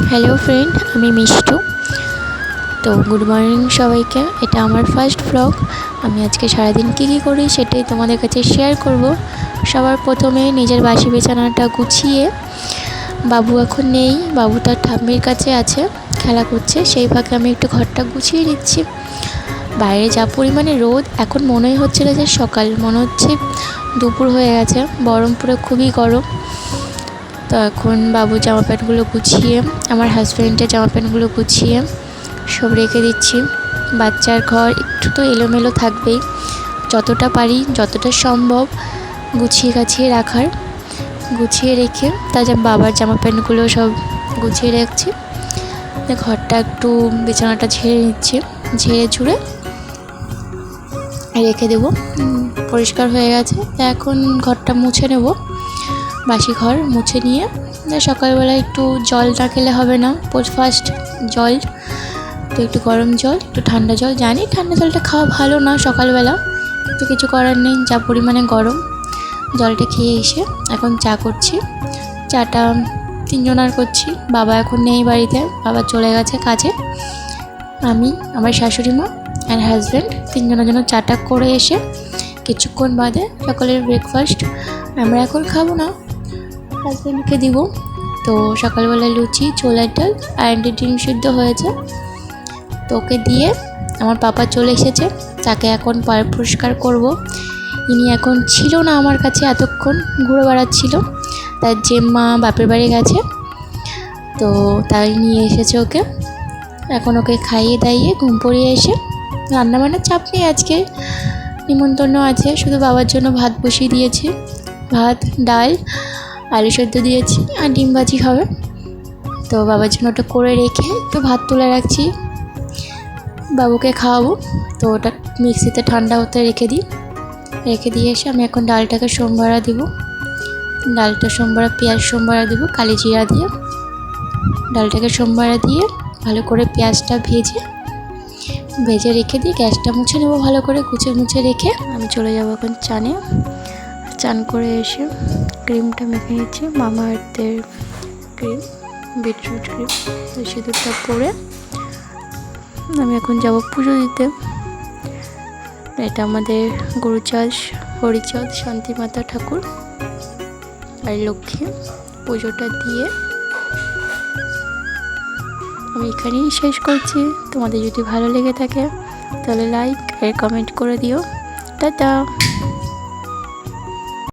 Hello friend, আমি মিষ্টু। তো good morning সবাইকে। এটা আমার ফার্স্ট ব্লগ। আমি আজকে সারাদিন কী করি সেটাই তোমাদের কাছে শেয়ার করব। সবার প্রথমে নিজের বাসি বিছানাটা গুছিয়ে, বাবু এখন নেই, বাবু তার ঠাম্মির কাছে আছে, খেলা করছে, সেই ফাঁকে আমি একটু ঘরটা গুছিয়ে নিচ্ছি। বাইরে যা পরিমাণে রোদ, এখন মনেই হচ্ছে না যে সকাল, মনে হচ্ছে দুপুর হয়ে গেছে। বহরমপুরে খুবই গরম। তো এখন বাবুর জামা প্যান্টগুলো গুছিয়ে, আমার হাজব্যান্ডের জামা প্যান্টগুলো গুছিয়ে সব রেখে দিচ্ছি। বাচ্চার ঘর একটু তো এলোমেলো থাকবেই, যতটা পারি যতটা সম্ভব গুছিয়ে গাছিয়ে রাখার, গুছিয়ে রেখে তার বাবার জামা প্যান্টগুলো সব গুছিয়ে রাখছি। ঘরটা একটু বিছানাটা ঝেড়ে নিচ্ছি, ঝেড়ে ঝুড়ে রেখে দেবো। পরিষ্কার হয়ে গেছে, এখন ঘরটা মুছে নেব। বাসি ঘর মুছে নিয়ে সকালবেলা একটু জল না খেলে হবে না। ফার্স্ট জল, তো একটু গরম জল, একটু ঠান্ডা জল। জানি ঠান্ডা জলটা খাওয়া ভালো না সকালবেলা, কিন্তু কিছু করার নেই, যা পরিমাণে গরম। জলটা খেয়ে এসে এখন চা করছি। চাটা তিনজনার করছি। বাবা এখন নেই বাড়িতে, বাবা চলে গেছে কাজে। আমি, আমার শাশুড়ি মা আর হাজব্যান্ড তিনজনের জন্য চাটা করে এসে কিছুক্ষণ বাদে সকালের ব্রেকফাস্ট আমরা এখন খাবো না, হাজব্যান্ডকে দিব। তো সকালবেলা লুচি, ছোলার ডাল আর ডিম সিদ্ধ হয়েছে, তো ওকে দিয়ে আমার পাপা চলে এসেছে, তাকে এখন পরিষ্কার করব। ইনি এখন ছিল না আমার কাছে, এতক্ষণ ঘুরে বেড়াচ্ছিল, তার জেম্মা বাপের বাড়ি গেছে, তো তাই নিয়ে এসেছে ওকে। এখন ওকে খাইয়ে দাইয়ে ঘুম পড়িয়ে এসে, রান্নাবান্নার চাপ নেই আজকে, নিমন্ত্রণ আছে, শুধু বাবার জন্য ভাত বসিয়ে দিয়েছি। ভাত, ডাল, আলু সেদ্ধ দিয়েছি আর ডিম ভাজি হবে। তো বাবার জন্য ওটা করে রেখে একটু ভাত তুলে রাখছি, বাবুকে খাওয়াবো। তো ওটা মিক্সিতে ঠান্ডা হতে রেখে দিই। রেখে দিয়ে এসে আমি এখন ডালটাকে সোমবারা দিব। ডালটা সোমবারা, পেঁয়াজ সোমবারা দিব কালি জিরা দিয়ে। ডালটাকে সোমবারা দিয়ে ভালো করে পেঁয়াজটা ভেজে রেখে দিয়ে গ্যাসটা মুছে নেবো ভালো করে, মুছে রেখে আমি চলে যাবো এখন চানে। চান করে এসে ক্রিমটা মেখে নিচ্ছি, মামা আর্থের ক্রিম, বিটরুট ক্রিম। তো সিঁদুরটা পরে আমি এখন যাব পুজো দিতে। এটা আমাদের গুরুচাঁদ, হরিচাঁদ, শান্তিমাতা ঠাকুর আর লক্ষ্মী। পুজোটা দিয়ে আমি এখানেই শেষ করছি। তোমাদের যদি ভালো লেগে থাকে তাহলে লাইক আর কমেন্ট করে দিও। টাটা।